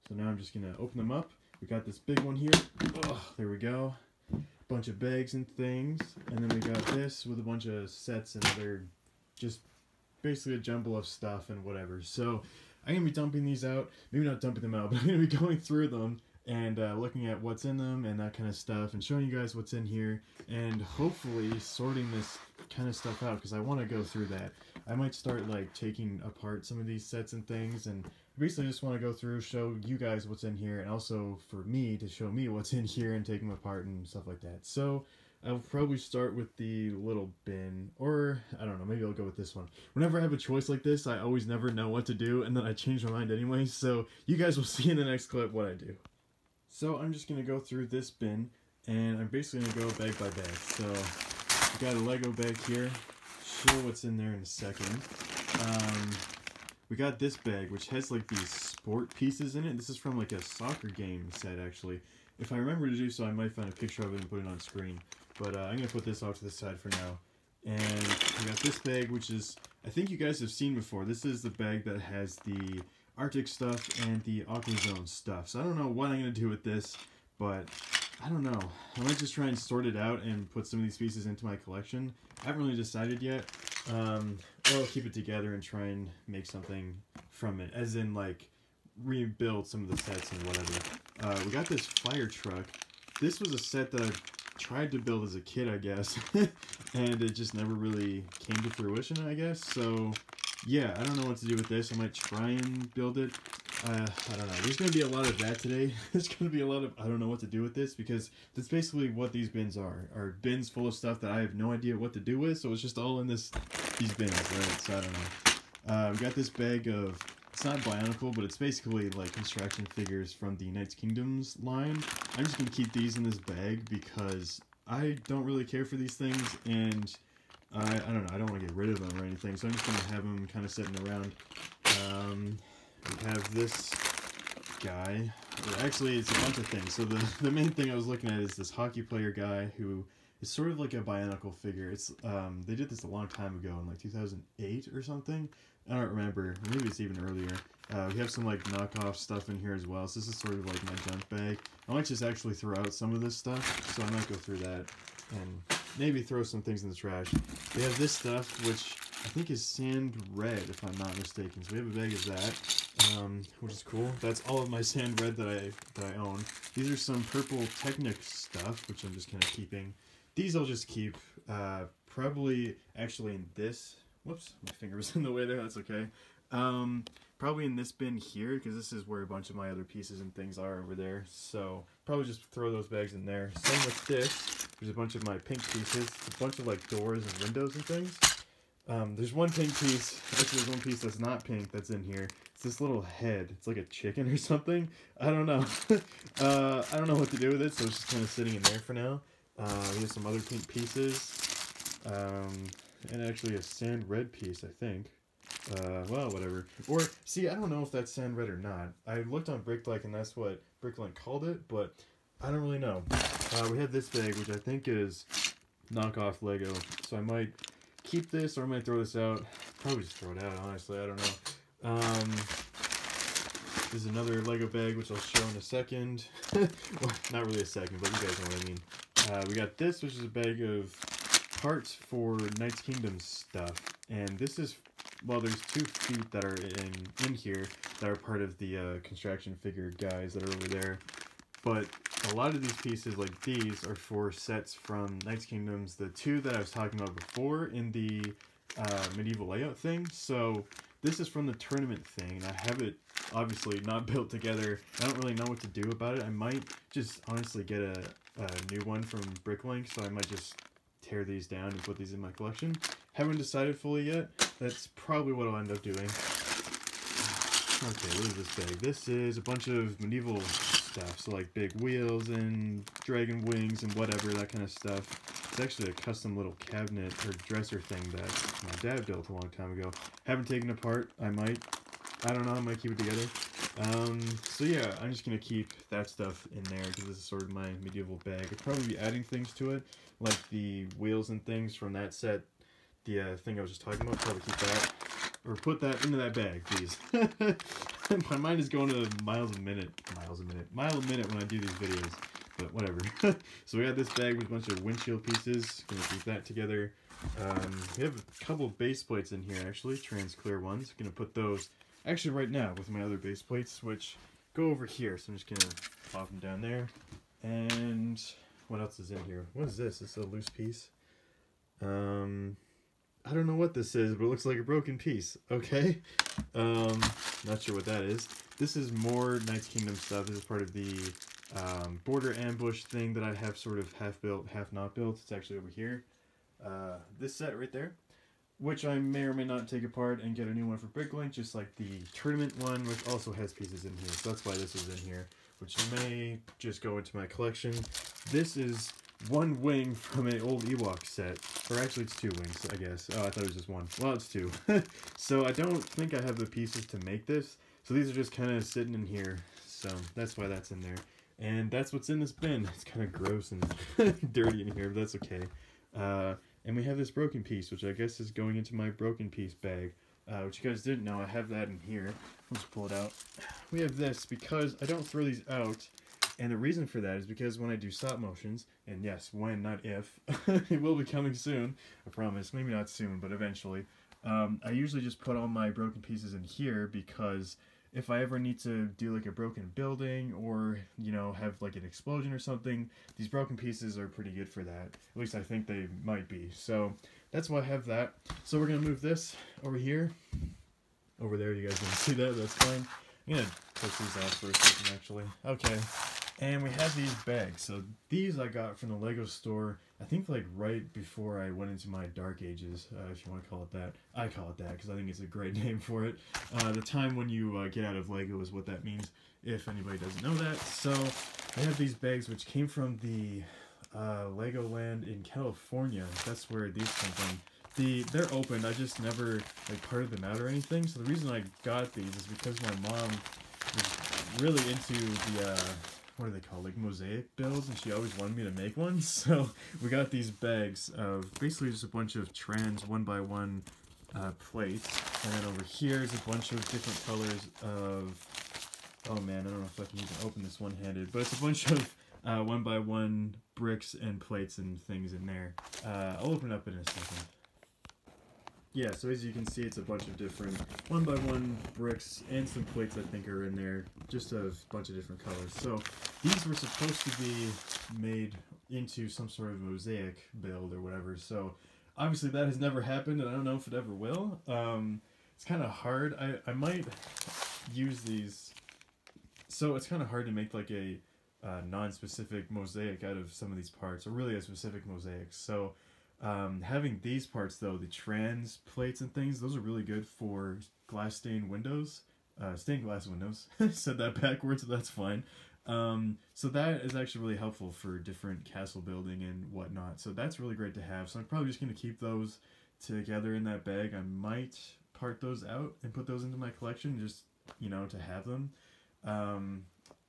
So now I'm just gonna open them up. We got this big one here. Oh, there we go. Bunch of bags and things. And then we got this with a bunch of sets and other, just basically a jumble of stuff and whatever. So I'm gonna be dumping these out. Maybe not dumping them out, but I'm gonna be going through them and looking at what's in them and that kind of stuff and showing you guys what's in here and hopefully sorting this kind of stuff out because I want to go through that. I might start like taking apart some of these sets and things and basically just want to go through, show you guys what's in here and also for me to show me what's in here and take them apart and stuff like that. So I'll probably start with the little bin, or I don't know, maybe I'll go with this one. Whenever I have a choice like this, I always never know what to do and then I change my mind anyway, so you guys will see in the next clip what I do. So I'm just going to go through this bin, and I'm basically going to go bag by bag. So we got a Lego bag here, show what's in there in a second. We got this bag, which has like these sport pieces in it. This is from like a soccer game set, actually. If I remember to do so, I might find a picture of it and put it on screen. But I'm going to put this off to the side for now. And we got this bag, which is, I think you guys have seen before. This is the bag that has the Arctic stuff and the AquaZone stuff. So I don't know what I'm going to do with this, but I don't know. I might just try and sort it out and put some of these pieces into my collection. I haven't really decided yet. Or I'll keep it together and try and make something from it, as in like rebuild some of the sets and whatever. We got this fire truck. This was a set that I tried to build as a kid, I guess, and it just never really came to fruition, I guess. So yeah, I don't know what to do with this. I might try and build it. I don't know. There's going to be a lot of that today. There's going to be a lot of I don't know what to do with this, because that's basically what these bins are bins full of stuff that I have no idea what to do with, so it's just all in these bins, right? So I don't know. We got this bag of, it's not Bionicle, but it's basically like construction figures from the Knights Kingdoms line. I'm just going to keep these in this bag because I don't really care for these things, and I don't know, I don't want to get rid of them or anything, so I'm just going to have them kind of sitting around. We have this guy. Actually, it's a bunch of things. So the main thing I was looking at is this hockey player guy who is sort of like a Bionicle figure. It's they did this a long time ago in like 2008 or something. I don't remember. Maybe it's even earlier. We have some like knockoff stuff in here as well. So this is sort of like my junk bag. I might just actually throw out some of this stuff. So I might go through that and maybe throw some things in the trash. We have this stuff, which I think is sand red, if I'm not mistaken. So we have a bag of that, which is cool. That's all of my sand red that I own. These are some purple Technic stuff, which I'm just kind of keeping. These I'll just keep, probably actually in this. Whoops, my finger was in the way there. That's okay. Probably in this bin here, because this is where a bunch of my other pieces and things are over there. So probably just throw those bags in there. Same with this. There's a bunch of my pink pieces. It's a bunch of like doors and windows and things. There's one pink piece. Actually, there's one piece that's not pink that's in here. It's this little head. It's like a chicken or something. I don't know. I don't know what to do with it, so it's just kind of sitting in there for now. We have some other pink pieces. And actually a sand red piece, I think. Well, whatever. Or, see, I don't know if that's sand red or not. I looked on Bricklink, and that's what Bricklink called it, but I don't really know. We have this bag, which I think is knockoff Lego, so I might keep this, or I might throw this out. Probably just throw it out, honestly, I don't know. There's another Lego bag, which I'll show in a second. Well, not really a second, but you guys know what I mean. We got this, which is a bag of parts for Knights Kingdom stuff, and this is, well, there's 2 feet that are in here that are part of the construction figure guys that are over there, but a lot of these pieces, like these, are for sets from Knights Kingdoms, the 2 that I was talking about before in the medieval layout thing. So this is from the tournament thing, and I have it obviously not built together. I don't really know what to do about it. I might just honestly get a new one from Bricklink, so I might just tear these down and put these in my collection. Haven't decided fully yet. That's probably what I'll end up doing. Okay, what is this bag? This is a bunch of medieval stuff, so like big wheels and dragon wings and whatever, that kind of stuff. It's actually a custom little cabinet or dresser thing that my dad built a long time ago. Haven't taken it apart. I might. I don't know. I might keep it together. So yeah, I'm just gonna keep that stuff in there because this is sort of my medieval bag. I'll probably be adding things to it, like the wheels and things from that set. The thing I was just talking about, probably keep that. or put that into that bag, please. My mind is going to mile a minute when I do these videos, but whatever. So we got this bag with a bunch of windshield pieces. Gonna keep that together. We have a couple base plates in here, actually, trans clear ones. Gonna put those actually right now with my other base plates, which go over here. So I'm just gonna pop them down there. And what else is in here? What is this? This is a loose piece. I don't know what this is, but it looks like a broken piece. Okay. Not sure what that is. This is more Knights Kingdom stuff. This is part of the border ambush thing that I have sort of half built, half not built. It's actually over here. This set right there, which I may or may not take apart and get a new one for Bricklink, just like the tournament one, which also has pieces in here. So that's why this is in here, which may just go into my collection. This is one wing from an old Ewok set, or actually it's two wings, I guess. Oh, I thought it was just one. Well, it's two. So I don't think I have the pieces to make this, so these are just kind of sitting in here, so that's why that's in there. And that's what's in this bin. It's kind of gross and dirty in here, but that's okay. And we have this broken piece, which I guess is going into my broken piece bag, which you guys didn't know. I have that in here. Let's pull it out. We have this because I don't throw these out. And the reason for that is because when I do stop motions, and yes, when, not if, it will be coming soon, I promise, maybe not soon, but eventually, I usually just put all my broken pieces in here because if I ever need to do like a broken building or, you know, have like an explosion or something, these broken pieces are pretty good for that. At least I think they might be. So that's why I have that. So we're going to move this over here. Over there, you guys didn't see that, that's fine. I'm going to push these out for a second, actually. Okay. And we have these bags. So these I got from the Lego store, I think like right before I went into my dark ages, if you want to call it that. I call it that because I think it's a great name for it. The time when you get out of Lego is what that means, if anybody doesn't know that. So I have these bags which came from the Legoland in California. That's where these come from. They're open, I just never like parted them out or anything. So the reason I got these is because my mom was really into the what are they called, like mosaic builds, and she always wanted me to make one. So we got these bags of basically just a bunch of trans 1x1 plates, and then over here is a bunch of different colors of, oh man, I don't know if I can even open this one-handed, but it's a bunch of 1x1 bricks and plates and things in there. I'll open it up in a second. Yeah, so as you can see, it's a bunch of different 1x1 bricks and some plates I think are in there, just a bunch of different colors. So these were supposed to be made into some sort of mosaic build or whatever. So obviously that has never happened, and I don't know if it ever will. It's kind of hard. I might use these. So it's kind of hard to make like a non-specific mosaic out of some of these parts, or really a specific mosaic. So having these parts though, the trans plates and things, those are really good for glass stained windows, stained glass windows. Said that backwards, but that's fine. So that is actually really helpful for different castle building and whatnot. So that's really great to have. So I'm probably just going to keep those together in that bag. I might part those out and put those into my collection just, you know, to have them.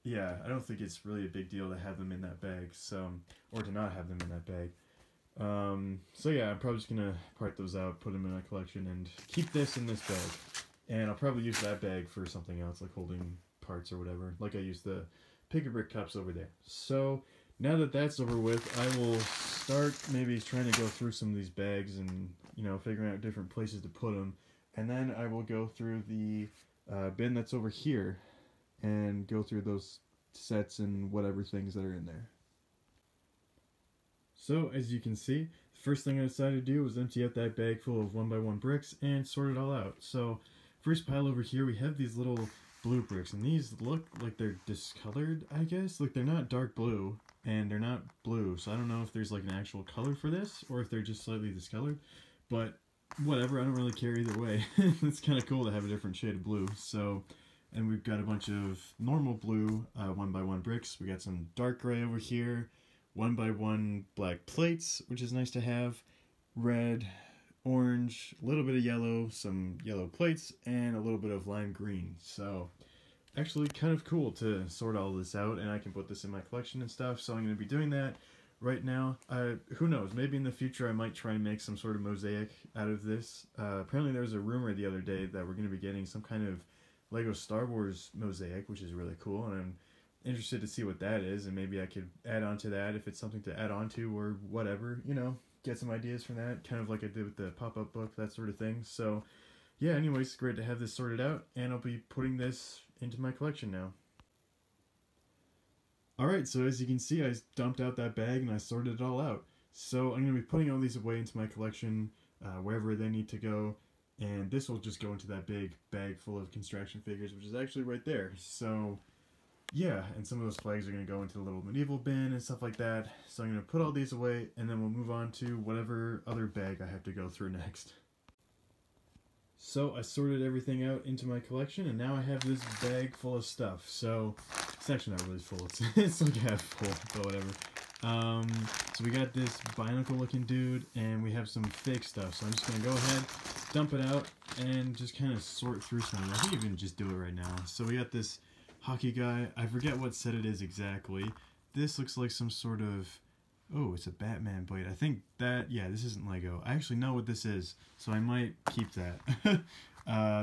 Yeah, I don't think it's really a big deal to have them in that bag, so, or to not have them in that bag. So yeah, I'm probably just gonna part those out, put them in my collection, and keep this in this bag. And I'll probably use that bag for something else, like holding parts or whatever, like I used the Pick-a-Brick cups over there. So now that that's over with, I will start maybe trying to go through some of these bags and, you know, figuring out different places to put them. And then I will go through the bin that's over here and go through those sets and whatever things that are in there. So, as you can see, the first thing I decided to do was empty out that bag full of 1x1 bricks and sort it all out. So, first pile over here, we have these little blue bricks, and these look like they're discolored, I guess. Like, they're not dark blue, and they're not blue, so I don't know if there's like an actual color for this, or if they're just slightly discolored, but whatever, I don't really care either way. It's kind of cool to have a different shade of blue. So, and we've got a bunch of normal blue 1x1 bricks. We got some dark gray over here, 1x1 black plates, which is nice to have, red, orange, a little bit of yellow, some yellow plates, and a little bit of lime green. So actually kind of cool to sort all this out, and I can put this in my collection and stuff, so I'm going to be doing that right now. Who knows? Maybe in the future I might try and make some sort of mosaic out of this. Apparently there was a rumor the other day that we're going to be getting some kind of Lego Star Wars mosaic, which is really cool, and I'm interested to see what that is, and maybe I could add on to that if it's something to add on to or whatever, you know, get some ideas from that, kind of like I did with the pop-up book, that sort of thing. So yeah, anyways, great to have this sorted out, and I'll be putting this into my collection now. Alright, so as you can see, I dumped out that bag and I sorted it all out. So I'm going to be putting all these away into my collection, wherever they need to go, and this will just go into that big bag full of construction figures, which is actually right there. So yeah, and some of those flags are going to go into the little medieval bin and stuff like that. So I'm going to put all these away, and then we'll move on to whatever other bag I have to go through next. So I sorted everything out into my collection, and now I have this bag full of stuff. So it's actually not really full, it's like half full, but whatever. So we got this Bionicle looking dude, and we have some fake stuff. So I'm just going to go ahead, dump it out, and just kind of sort through some. I think even just do it right now. So we got this hockey guy. I forget what set it is exactly. This looks like some sort of... Oh, it's a Batman blade. I think that... Yeah, this isn't Lego. I actually know what this is, so I might keep that.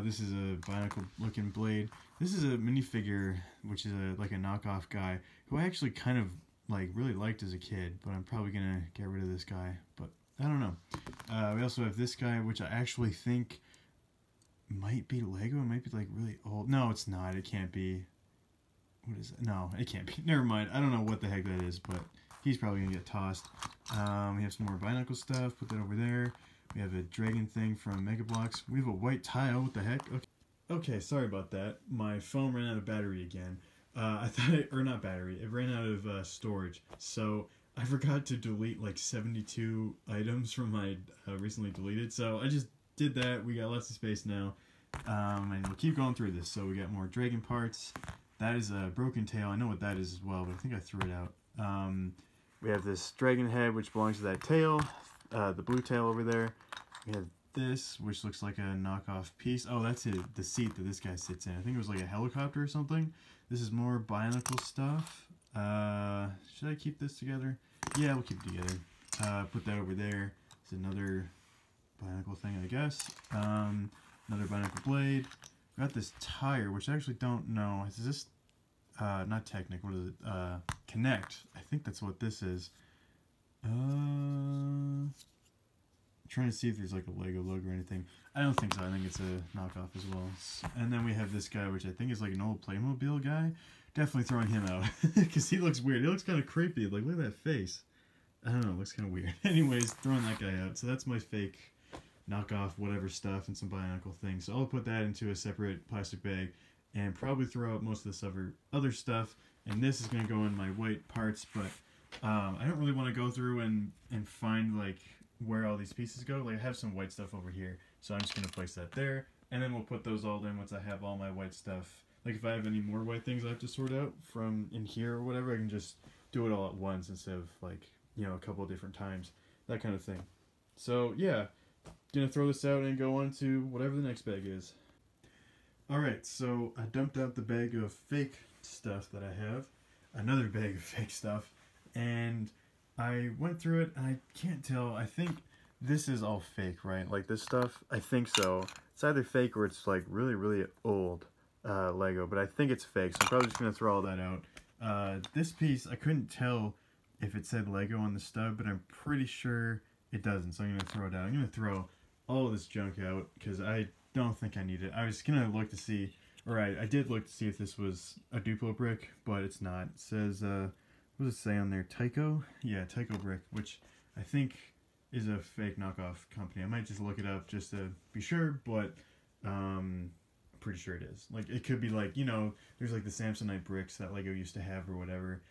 This is a Bionicle looking blade. This is a minifigure, which is like a knockoff guy, who I actually kind of really liked as a kid, but I'm probably going to get rid of this guy. But I don't know. We also have this guy, which I actually think might be Lego. It might be like really old. No, it's not. It can't be. What is it? No, it can't be. Never mind. I don't know what the heck that is, but he's probably going to get tossed. We have some more Bionicle stuff. Put that over there. We have a dragon thing from Mega Bloks. We have a white tile. What the heck? Okay, sorry about that. My phone ran out of battery again. I thought or not battery. It ran out of storage. So I forgot to delete like 72 items from my recently deleted. So I just did that. We got lots of space now. And we'll keep going through this. So we got more dragon parts. That is a broken tail. I know what that is as well, but I think I threw it out. We have this dragon head, which belongs to that tail. The blue tail over there. We have this, which looks like a knockoff piece. Oh, that's it, the seat that this guy sits in. I think it was like a helicopter or something. This is more Bionicle stuff. Should I keep this together? Yeah, we'll keep it together. Put that over there. It's another Bionicle thing, I guess. Another Bionicle blade. Got this tire, which I actually don't know. Is this not Technic? What is it? Connect. I think that's what this is. I'm trying to see if there's like a Lego logo or anything. I don't think so. I think it's a knockoff as well. And then we have this guy, which I think is like an old Playmobil guy. Definitely throwing him out because he looks weird. He looks kind of creepy. Like, look at that face. I don't know. It looks kind of weird. Anyways, throwing that guy out. So that's my fake knockoff whatever stuff and some Bionicle things. So I'll put that into a separate plastic bag and probably throw out most of this other stuff. And this is going to go in my white parts, but I don't really want to go through and find like where all these pieces go. Like I have some white stuff over here, so I'm just going to place that there, and then we'll put those all in once I have all my white stuff. Like if I have any more white things I have to sort out from in here or whatever, I can just do it all at once instead of like, you know, a couple of different times, that kind of thing. So yeah, gonna throw this out and go on to whatever the next bag is. Alright, so I dumped out the bag of fake stuff that I have, another bag of fake stuff, and I went through it and I can't tell. I think this is all fake, right? Like this stuff, I think so. It's either fake or it's like really, really old Lego, but I think it's fake, so I'm probably just gonna throw all that out. This piece, I couldn't tell if it said Lego on the stub, but I'm pretty sure it doesn't, so I'm gonna throw it out. I'm gonna throw all of this junk out because I don't think I need it. I was gonna look to see, alright, I did look to see if this was a Duplo brick, but it's not. It says, what does it say on there? Tyco? Yeah, Tyco brick, which I think is a fake knockoff company. I might just look it up just to be sure, but I'm pretty sure it is. Like, it could be like, you know, there's like the Samsonite bricks that Lego used to have or whatever.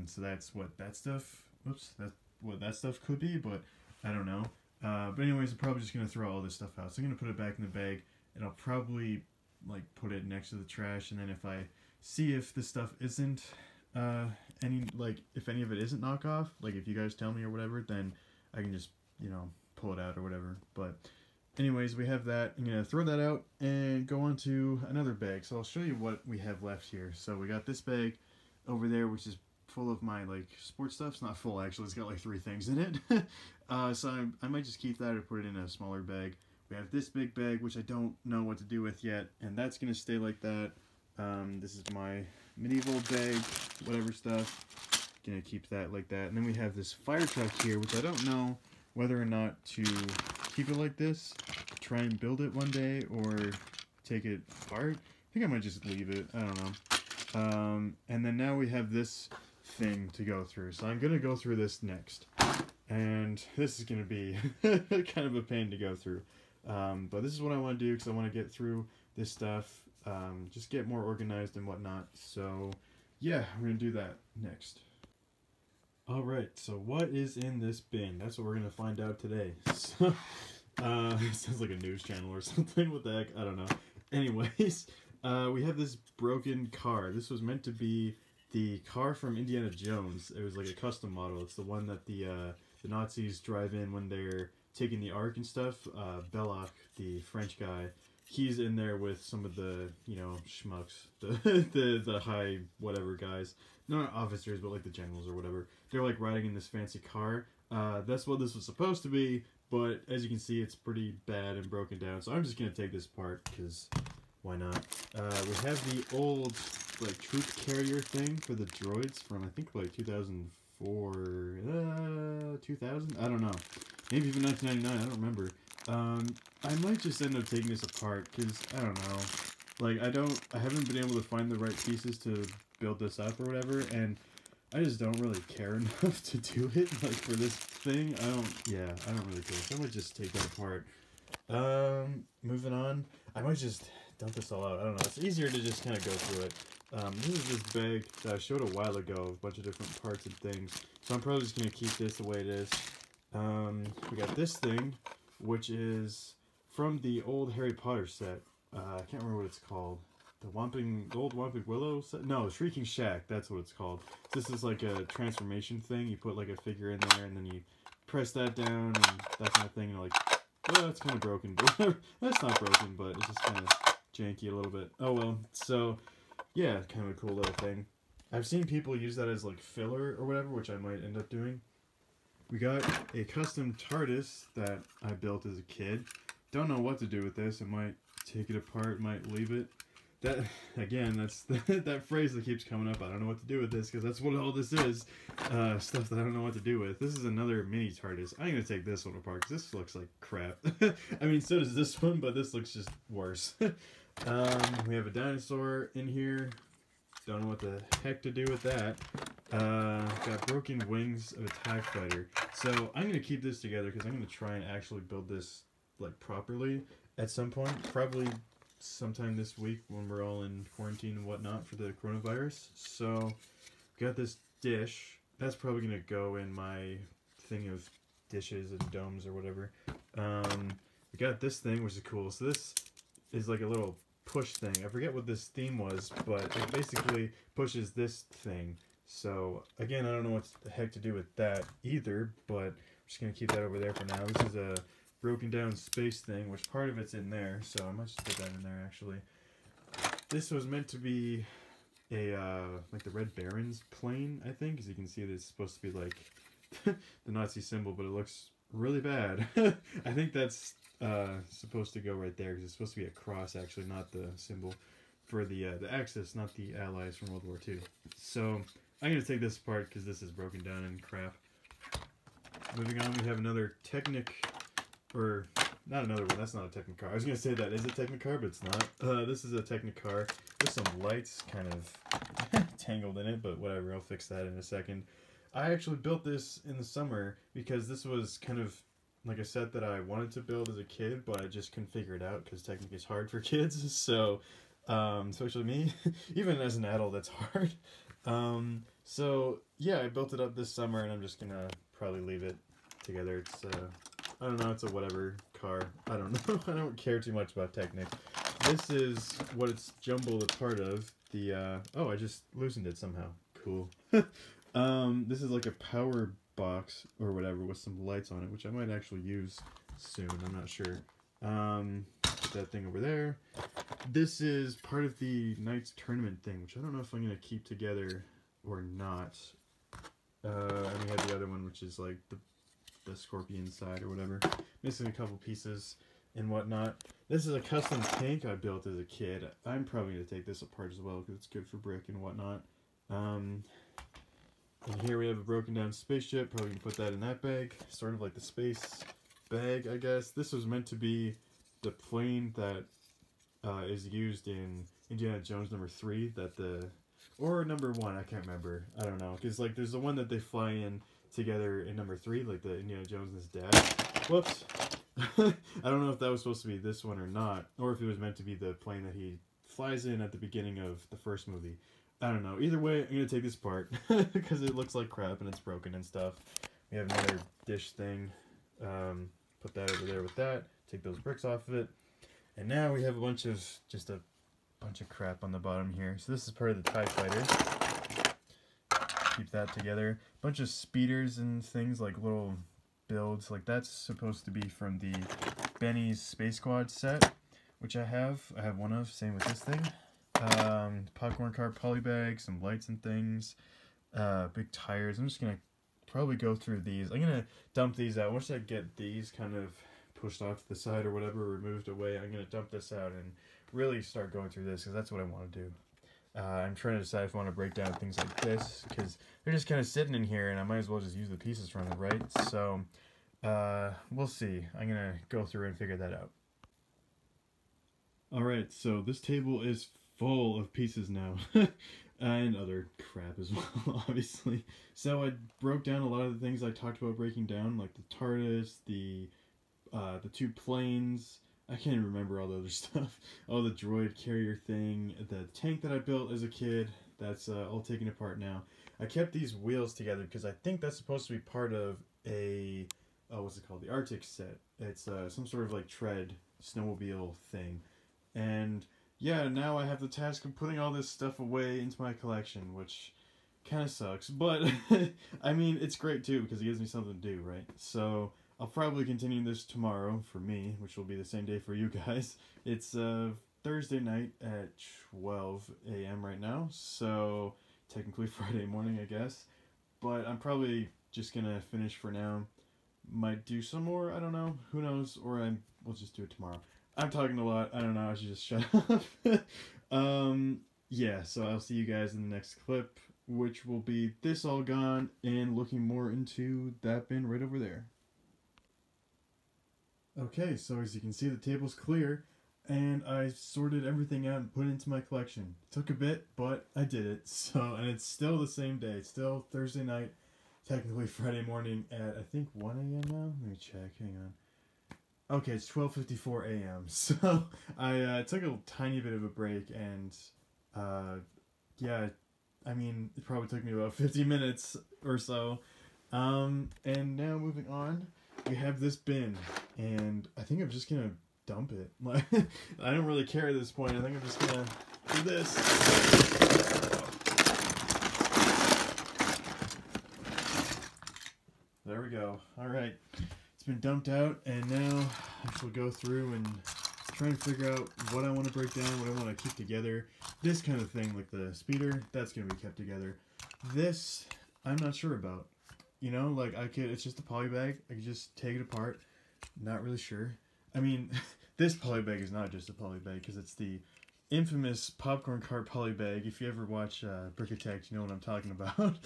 So that's what that stuff, that's what that stuff could be, but I don't know. But anyways, I'm probably just going to throw all this stuff out. So I'm going to put it back in the bag, and I'll probably like put it next to the trash, and then if I see if this stuff isn't if any of it isn't knockoff, like if you guys tell me or whatever, then I can just, you know, pull it out or whatever. But anyways, we have that. I'm going to throw that out and go on to another bag. So I'll show you what we have left here. So we got this bag over there, which is full of my like sports stuff. It's not full actually. It's got like 3 things in it. So I might just keep that or put it in a smaller bag. We have this big bag, which I don't know what to do with yet, and that's gonna stay like that. This is my medieval bag, whatever stuff. Gonna keep that like that. And then we have this fire truck here, which I don't know whether or not to keep it like this, try and build it one day, or take it apart. I think I might just leave it. I don't know. And then now we have this thing to go through. So I'm gonna go through this next. And this is gonna be kind of a pain to go through. But this is what I want to do because I want to get through this stuff, just get more organized and whatnot. So yeah, we're gonna do that next. Alright, so what is in this bin? That's what we're gonna find out today. So, it sounds like a news channel or something. What the heck? I don't know. Anyways, we have this broken car. This was meant to be the car from Indiana Jones. It was like a custom model. It's the one that the Nazis drive in when they're taking the Ark and stuff. Belloc, the French guy, he's in there with some of the, you know, schmucks, the high whatever guys. Not officers, but like the generals or whatever. They're like riding in this fancy car. That's what this was supposed to be, but as you can see, it's pretty bad and broken down. So I'm just gonna take this apart because why not? We have the old like troop carrier thing for the droids from I think like 2004, 2000. I don't know. Maybe even 1999. I don't remember. I might just end up taking this apart because I don't know. Like I haven't been able to find the right pieces to build this up or whatever, and I just don't really care enough to do it. Like for this thing, I don't really care. So I might just take that apart. Moving on. I might just dump this all out. I don't know. It's easier to just kind of go through it. This is this bag that I showed a while ago, a bunch of different parts and things. So I'm probably just gonna keep this the way it is. We got this thing, which is from the old Harry Potter set. I can't remember what it's called. The old Whomping Willow set? No, Shrieking Shack, that's what it's called. This is like a transformation thing. You put like a figure in there and then you press that down and that kind of thing. And like, well, that's kind of broken, but that's not broken, but it's just kind of janky a little bit. Oh well, so yeah, kind of a cool little thing. I've seen people use that as like filler or whatever, which I might end up doing. We got a custom TARDIS that I built as a kid. Don't know what to do with this. I might take it apart, might leave it. That, again, that's that phrase that keeps coming up. I don't know what to do with this, because that's what all this is. Stuff that I don't know what to do with. This is another mini TARDIS. I'm going to take this one apart, because this looks like crap. I mean, so does this one, but this looks just worse. We have a dinosaur in here. Don't know what the heck to do with that. Got broken wings of a TIE fighter. So I'm going to keep this together, because I'm going to try and actually build this like properly at some point. Probably sometime this week when we're all in quarantine and whatnot for the coronavirus. So got this dish. That's probably going to go in my thing of dishes and domes or whatever. We got this thing, which is cool. So this is like a little push thing. I forget what this theme was, but it basically pushes this thing. So again, I don't know what the heck to do with that either, but I'm just going to keep that over there for now. This is a broken down space thing, which part of it's in there, so I might just put that in there actually. This was meant to be a like the Red Baron's plane, I think, as you can see. It's supposed to be like the Nazi symbol, but it looks really bad. I think that's supposed to go right there, because it's supposed to be a cross actually, not the symbol for the Axis, not the Allies from World War II. So I'm gonna take this apart because this is broken down and crap. Moving on, we have another Technic. Or, not another one, that's not a Technicar. I was going to say that is a Technicar, but it's not. This is a Technicar. There's some lights kind of tangled in it, but whatever, I'll fix that in a second. I actually built this in the summer because this was kind of like a set that I wanted to build as a kid, but I just couldn't figure it out because Technic is hard for kids, so, especially me, even as an adult, that's hard. So, yeah, I built it up this summer, and I'm just going to probably leave it together. It's, I don't know, it's a whatever car. I don't know. I don't care too much about Technic. This is what it's jumbled a part of. The, oh, I just loosened it somehow. Cool. This is like a power box or whatever with some lights on it, which I might actually use soon. I'm not sure. Put that thing over there. This is part of the Knights tournament thing, which I don't know if I'm going to keep together or not. And we have the other one, which is like the scorpion side or whatever. Missing a couple pieces and whatnot. This is a custom tank I built as a kid. I'm probably going to take this apart as well because it's good for brick and whatnot. And here we have a broken down spaceship. Probably going to put that in that bag. Sort of like the space bag, I guess. This was meant to be the plane that is used in Indiana Jones #3. Or #1, I can't remember. I don't know. Because like there's the one that they fly in together in #3, like the Indiana Jones and his dad. Whoops. I don't know if that was supposed to be this one or not, or if it was meant to be the plane that he flies in at the beginning of the first movie. I don't know. Either way, I'm going to take this apart because it looks like crap and it's broken and stuff. We have another dish thing. Put that over there with that. Take those bricks off of it. And now we have just a bunch of crap on the bottom here. So this is part of the TIE Fighter. Keep that together. Bunch of speeders and things, like little builds. Like that's supposed to be from the Benny's Space Squad set, which I have. I have one of. Same with this thing. Popcorn cart polybag, some lights and things. Big tires. I'm just gonna probably go through these. I'm gonna dump these out. Once I get these kind of pushed off to the side or whatever, removed away, I'm gonna dump this out and really start going through this because that's what I want to do. I'm trying to decide if I want to break down things like this because they're just kind of sitting in here and I might as well just use the pieces from them, right? So we'll see. I'm gonna go through and figure that out. Alright, so this table is full of pieces now. And other crap as well, obviously. So I broke down a lot of the things I talked about breaking down, like the TARDIS, the 2 planes. I can't even remember all the other stuff. Oh, the droid carrier thing, the tank that I built as a kid, that's all taken apart now. I kept these wheels together because I think that's supposed to be part of a, what's it called? The Arctic set. It's some sort of like tread snowmobile thing. And yeah, now I have the task of putting all this stuff away into my collection, which kind of sucks. But, I mean, it's great too because it gives me something to do, right? So I'll probably continue this tomorrow for me, which will be the same day for you guys. It's Thursday night at 12 a.m. right now, so technically Friday morning, I guess. But I'm probably just gonna finish for now. Might do some more, I don't know, who knows, or we'll just do it tomorrow. I'm talking a lot, I don't know, I should just shut up. Yeah, so I'll see you guys in the next clip, which will be this all gone and looking more into that bin right over there. Okay, so as you can see, the table's clear, and I sorted everything out and put it into my collection. It took a bit, but I did it. So, and it's still the same day. It's still Thursday night, technically Friday morning at, I think, 1 a.m. now? Let me check, hang on. Okay, it's 12:54 a.m. So, I took a tiny bit of a break, and, yeah, I mean, it probably took me about 50 minutes or so. And now moving on. We have this bin, and I think I'm just gonna dump it. Like, I don't really care at this point. I think I'm just gonna do this. There we go. Alright. It's been dumped out, and now I shall go through and try and figure out what I want to break down, what I want to keep together. This kind of thing, like the speeder, that's gonna be kept together. This, I'm not sure about. You know, like it's just a poly bag. I could just take it apart. Not really sure. I mean, this poly bag is not just a poly bag because it's the infamous popcorn cart poly bag. If you ever watch Brickitect, you know what I'm talking about.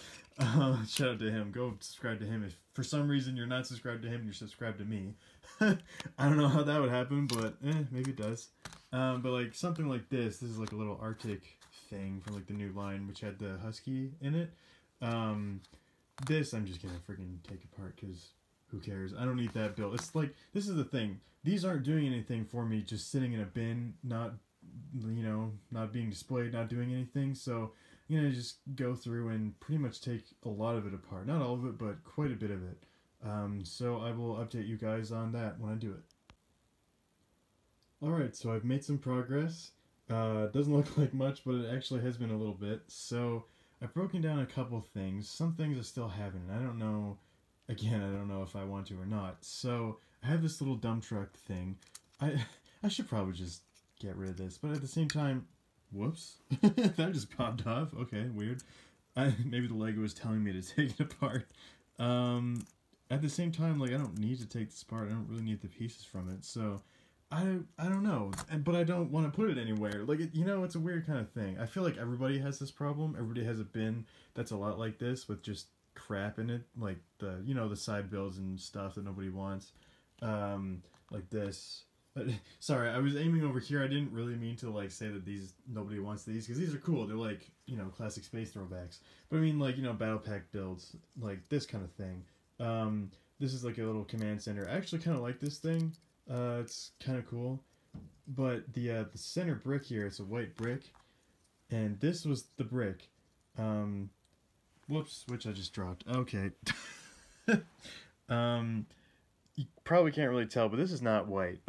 Shout out to him. Go subscribe to him. If for some reason you're not subscribed to him, you're subscribed to me. I don't know how that would happen, but maybe it does. But like something like this is like a little Arctic thing from like the new line, which had the Husky in it. This I'm just gonna freaking take apart because who cares? I don't need that built. It's like, this is the thing. These aren't doing anything for me, just sitting in a bin, not, you know, not being displayed, not doing anything. So I'm gonna just go through and pretty much take a lot of it apart. Not all of it, but quite a bit of it. So I will update you guys on that when I do it. Alright, so I've made some progress. Doesn't look like much, but it actually has been a little bit. So I've broken down a couple things. Some things I still haven't, and I don't know, again, I don't know if I want to or not. So I have this little dump truck thing. I should probably just get rid of this, but at the same time, whoops, that just popped off. Okay, weird. Maybe the Lego is telling me to take it apart. At the same time, like, I don't need to take this apart. I don't really need the pieces from it. So I don't know, but I don't want to put it anywhere. Like, it's a weird kind of thing. I feel like everybody has this problem. Everybody has a bin that's a lot like this with just crap in it, like the side bills and stuff that nobody wants, like this. Sorry, I was aiming over here. I didn't really mean to like say that nobody wants these, because these are cool. They're like classic space throwbacks. But I mean, like, battle pack builds, like this kind of thing. This is like a little command center. I actually kind of like this thing. It's kind of cool. But the center brick here, it's a white brick, and this was the brick. Whoops, which I just dropped. Okay. You probably can't really tell, but this is not white.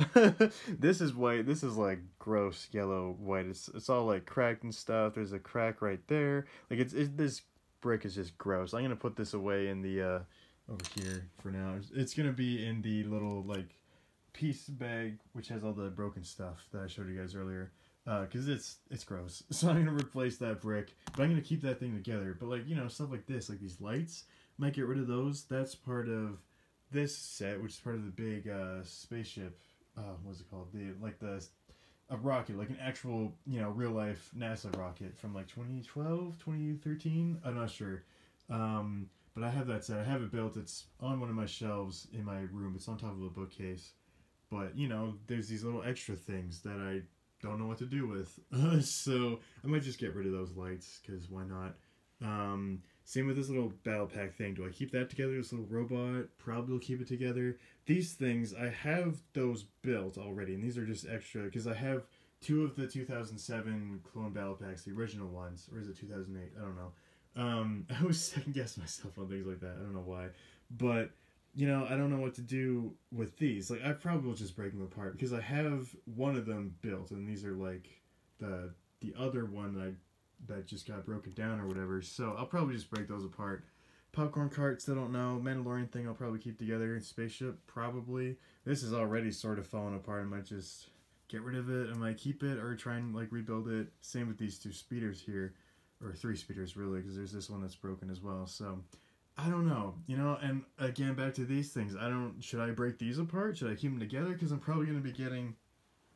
This is white. This is like gross yellow white. It's all like cracked and stuff. There's a crack right there. Like this brick is just gross. I'm gonna put this away in the over here for now. It's gonna be in the little like piece bag which has all the broken stuff that I showed you guys earlier. Because it's gross. So I'm gonna replace that brick, but I'm gonna keep that thing together. But like stuff like this, like these lights, might get rid of those. That's part of this set, which is part of the big spaceship. What's it called? A rocket, like an actual real life NASA rocket from like 2012, 2013. I'm not sure. But I have that set. I have it built. It's on one of my shelves in my room. It's on top of a bookcase. But there's these little extra things that I don't know what to do with. So I might just get rid of those lights, because why not? Same with this little battle pack thing. Do I keep that together? This little robot, probably will keep it together. These things, I have those built already, and these are just extra, because I have 2 of the 2007 clone battle packs, the original ones, or is it 2008? I don't know. I always second guess myself on things like that. I don't know why. But, I don't know what to do with these. Like, I probably will just break them apart, because I have one of them built, and these are like the other one that just got broken down or whatever. So I'll probably just break those apart. Popcorn cart, still don't know. Mandalorian thing I'll probably keep together. Spaceship, probably. This is already sort of falling apart. I might just get rid of it. I might keep it or try and like rebuild it. Same with these 2 speeders here. Or 3 speeders really, because there's this one that's broken as well. So I don't know. And again, back to these things. Should I break these apart? Should I keep them together? Because I'm probably going to be getting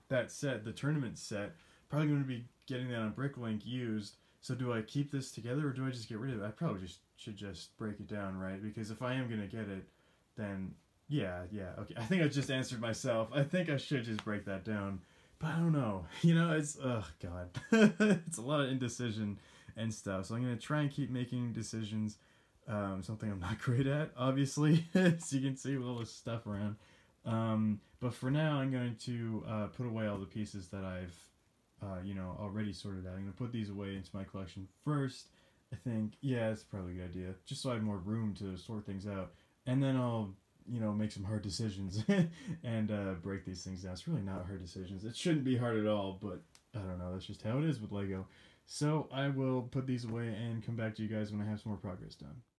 that set, the tournament set. Probably going to be getting that on Bricklink used. So do I keep this together, or do I just get rid of it? I probably should just break it down, right? Because if I am going to get it, then yeah, okay. I think I just answered myself. I think I should just break that down. But I don't know. It's, oh god. It's a lot of indecision and stuff. So I'm going to try and keep making decisions. Something I'm not great at, obviously, as you can see with all this stuff around. But for now, I'm going to put away all the pieces that I've already sorted out. I'm going to put these away into my collection first. I think, yeah, it's probably a good idea. Just so I have more room to sort things out. And then I'll, make some hard decisions and break these things down. It's really not hard decisions. It shouldn't be hard at all, but I don't know. That's just how it is with Lego. So I will put these away and come back to you guys when I have some more progress done.